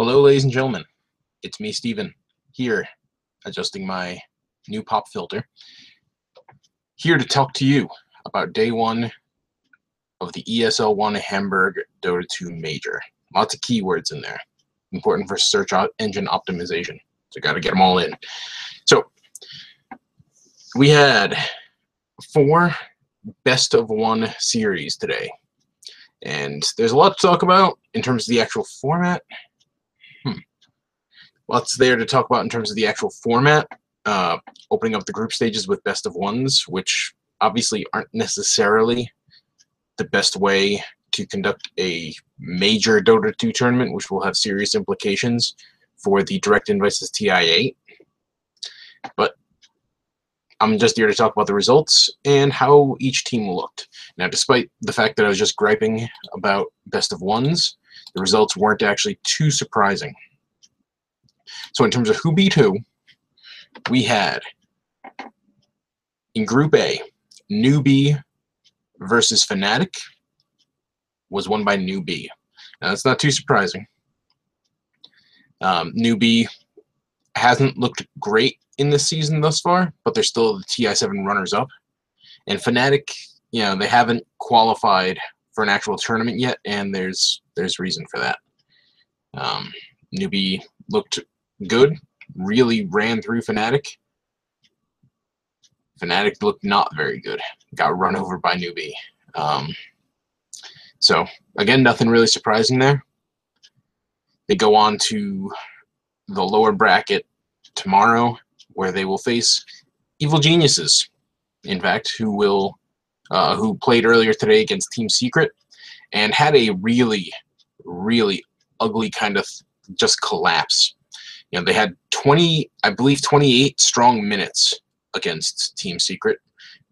Hello, ladies and gentlemen. It's me, Steven, here, adjusting my new pop filter. Here to talk to you about day one of the ESL One Hamburg Dota 2 Major. Lots of keywords in there. Important for search engine optimization. So got to get them all in. So we had 4 best of 1 series today. And there's a lot to talk about in terms of the actual format. Lots there to talk about in terms of the actual format. Opening up the group stages with best of 1s, which obviously aren't necessarily the best way to conduct a major Dota 2 tournament, which will have serious implications for the direct invites to TI8. But I'm just here to talk about the results and how each team looked. Now, despite the fact that I was just griping about best of 1s, the results weren't actually too surprising. So in terms of who beat who, we had, in Group A, Newbee versus Fnatic was won by Newbee. Now, that's not too surprising. Newbee hasn't looked great in this season thus far, but they're still the TI7 runners-up. And Fnatic, you know, they haven't qualified for an actual tournament yet, and there's reason for that. Newbee looked good, really ran through Fnatic. Fnatic looked not very good. Got run over by Newbee. So, again, nothing really surprising there. They go on to the lower bracket tomorrow, where they will face Evil Geniuses, in fact, who played earlier today against Team Secret and had a really, really ugly kind of just collapse. You know, they had 28 strong minutes against Team Secret.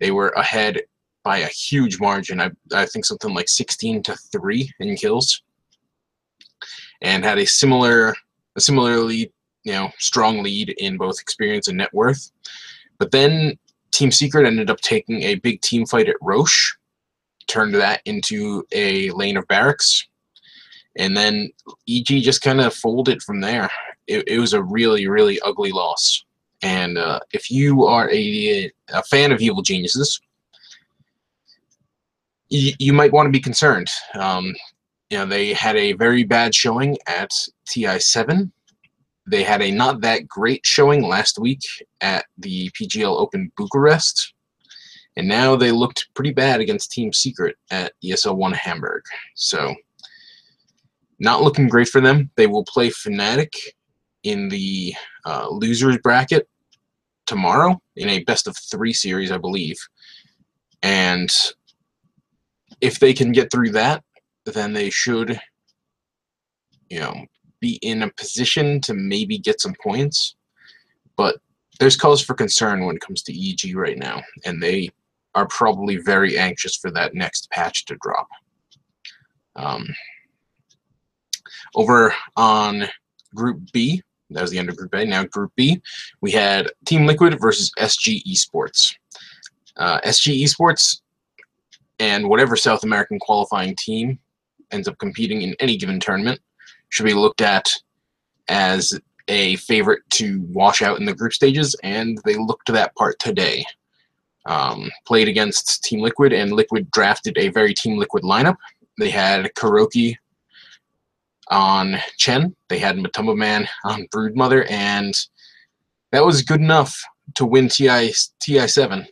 They were ahead by a huge margin. I think something like 16-3 in kills, and had a similarly, strong lead in both experience and net worth. But then Team Secret ended up taking a big team fight at Roche, turned that into a lane of barracks, and then EG just kind of folded from there. It was a really, really ugly loss. And if you are a fan of Evil Geniuses, you might want to be concerned. They had a very bad showing at TI7. They had a not that great showing last week at the PGL Open Bucharest. And now they looked pretty bad against Team Secret at ESL One Hamburg. So, not looking great for them. They will play Fnatic in the losers bracket tomorrow in a best-of-3 series, I believe. And if they can get through that, then they should, be in a position to maybe get some points. But there's cause for concern when it comes to EG right now, and they are probably very anxious for that next patch to drop. Over on Group B, that was the end of Group A. Now Group B, we had Team Liquid versus SG eSports. SG eSports and whatever South American qualifying team ends up competing in any given tournament should be looked at as a favorite to wash out in the group stages, and they looked to that part today. Played against Team Liquid, and Liquid drafted a very Team Liquid lineup. They had Kuroki on Chen, they had Matumba Man on Broodmother, and that was good enough to win TI7,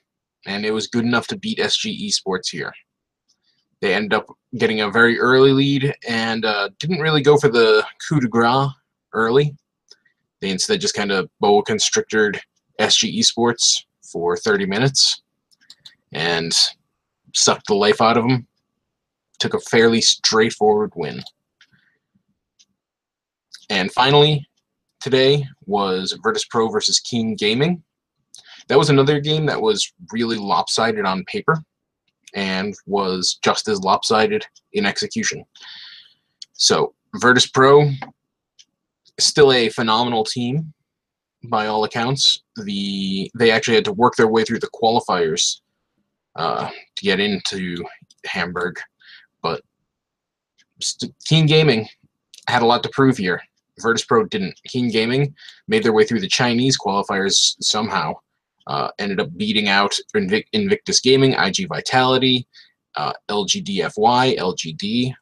and it was good enough to beat SG eSports here. They ended up getting a very early lead and didn't really go for the coup de grace early. They instead just kind of boa constricted SG eSports for 30 minutes and sucked the life out of them. Took a fairly straightforward win. And finally, today was Virtus Pro versus Keen Gaming. That was another game that was really lopsided on paper and was just as lopsided in execution. So, Virtus Pro is still a phenomenal team by all accounts. They actually had to work their way through the qualifiers to get into Hamburg, but Keen Gaming had a lot to prove here. Virtus.pro didn't. Keen Gaming made their way through the Chinese qualifiers somehow. Ended up beating out Invictus Gaming, IG Vitality, LGDFY, LGD.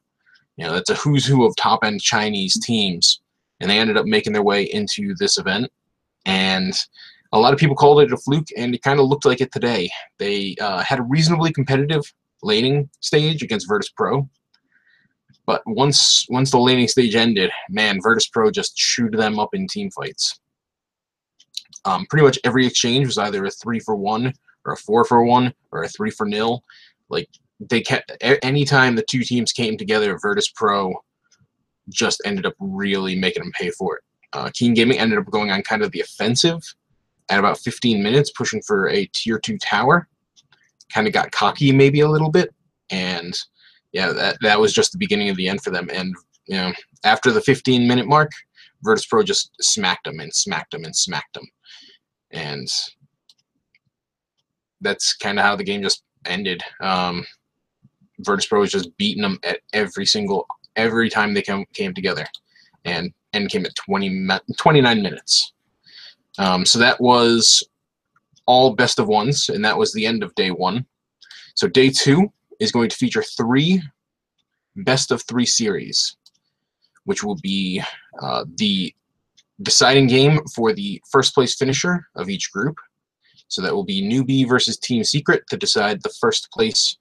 That's a who's who of top-end Chinese teams, and they ended up making their way into this event. And a lot of people called it a fluke, and it kind of looked like it today. They had a reasonably competitive laning stage against Virtus.pro, but once the laning stage ended, man, Virtus.pro just chewed them up in team fights. Pretty much every exchange was either a 3-for-1 or a 4-for-1 or a 3-for-0. Like, they kept, anytime the two teams came together, Virtus.pro just ended up really making them pay for it. Keen Gaming ended up going on kind of the offensive at about 15 minutes, pushing for a tier 2 tower. Kind of got cocky maybe a little bit, and yeah, that was just the beginning of the end for them. And after the 15-minute mark, Virtus.pro just smacked them and smacked them and smacked them. And that's kind of how the game just ended. Virtus.pro was just beating them at every time they came together, and came at 29 minutes. So that was all best of ones, and that was the end of day 1. So day 2 is going to feature 3 best of 3 series, which will be the deciding game for the first place finisher of each group. So that will be Newbee versus Team Secret to decide the first place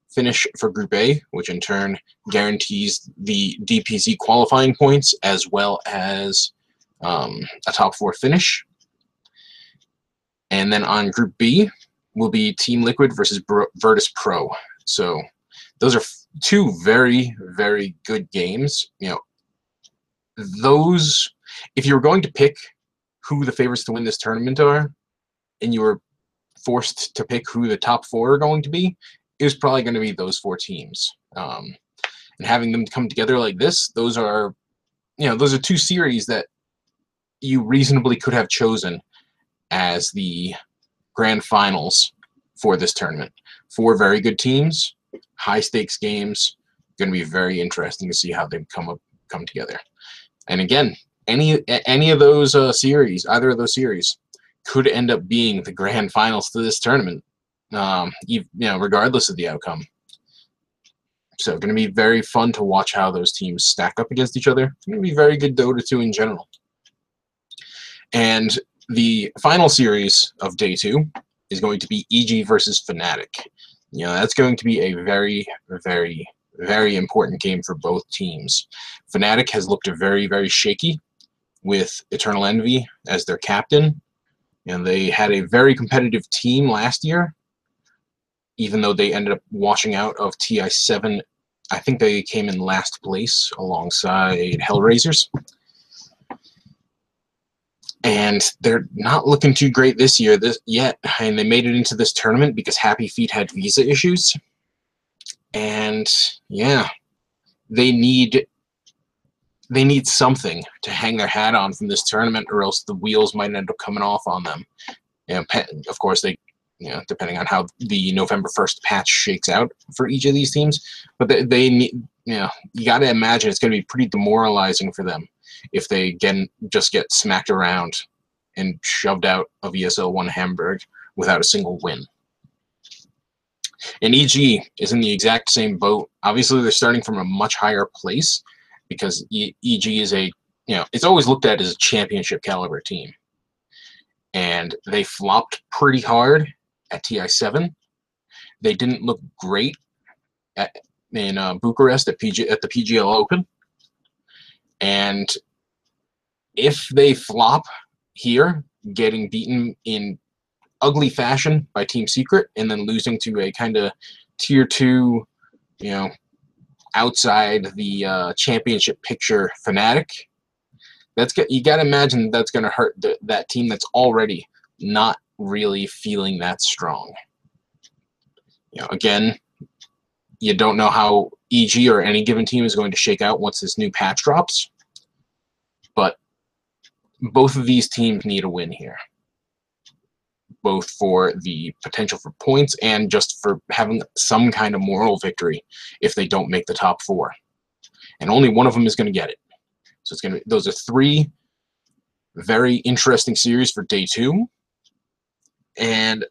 finish for Group A, which in turn guarantees the DPC qualifying points as well as a top 4 finish. And then on Group B will be Team Liquid versus Virtus.pro. So those are 2 very, very good games. Those, if you were going to pick who the favorites to win this tournament are, and you were forced to pick who the top 4 are going to be, it was probably going to be those 4 teams. And having them come together like this, those are 2 series that you reasonably could have chosen as the grand finals for this tournament. 4 very good teams, high stakes games. Going to be very interesting to see how they come together. And again, any of those series, either of those series, could end up being the grand finals to this tournament, regardless of the outcome. So going to be very fun to watch how those teams stack up against each other. It's going to be very good Dota 2 in general. And the final series of day 2 is going to be EG versus Fnatic. That's going to be a very, very, very important game for both teams. Fnatic has looked very, very shaky with Eternal Envy as their captain. And they had a very competitive team last year, even though they ended up washing out of TI7. I think they came in last place alongside Hellraisers. And they're not looking too great this year yet. And they made it into this tournament because Happy Feet had visa issues. And yeah, they need something to hang their hat on from this tournament, or else the wheels might end up coming off on them. Of course, depending on how the November 1st patch shakes out for each of these teams, but they need, you got to imagine it's going to be pretty demoralizing for them if they just get smacked around and shoved out of ESL One Hamburg without a single win. And EG is in the exact same boat. Obviously, they're starting from a much higher place, because EG is it's always looked at as a championship caliber team. And they flopped pretty hard at TI7. They didn't look great in Bucharest at the PGL Open. And if they flop here, getting beaten in ugly fashion by Team Secret, and then losing to a kind of tier 2, outside the championship picture Fnatic, you got to imagine that's going to hurt that team that's already not really feeling that strong. Again, you don't know how EG or any given team is going to shake out once this new patch drops, but both of these teams need a win here, both for the potential for points and just for having some kind of moral victory if they don't make the top 4. And only one of them is going to get it. So it's going to be, those are 3 very interesting series for day 2, and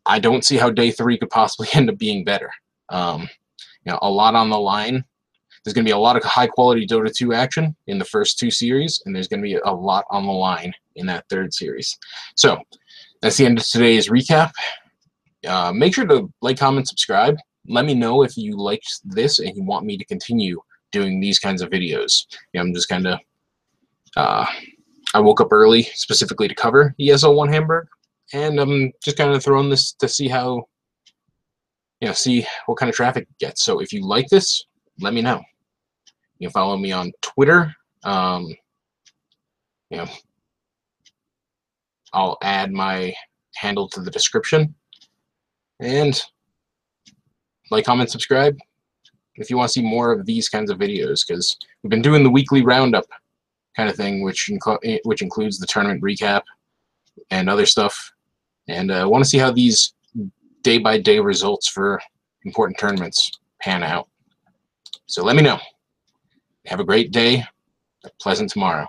I don't see how day 3 could possibly end up being better. You know, a lot on the line. There's going to be a lot of high-quality Dota 2 action in the first 2 series, and there's going to be a lot on the line in that 3rd series. So that's the end of today's recap. Make sure to like, comment, subscribe. Let me know if you liked this and you want me to continue doing these kinds of videos. You know, I'm just kind of I woke up early specifically to cover ESL One Hamburg, and I'm just kind of throwing this to see how, you know, see what kind of traffic it gets. So if you like this, let me know. You can follow me on Twitter. You know, I'll add my handle to the description. And like, comment, subscribe if you want to see more of these kinds of videos, because we've been doing the weekly roundup kind of thing, which includes the tournament recap and other stuff. And I want to see how these day-by-day results for important tournaments pan out. So let me know. Have a great day, a pleasant tomorrow.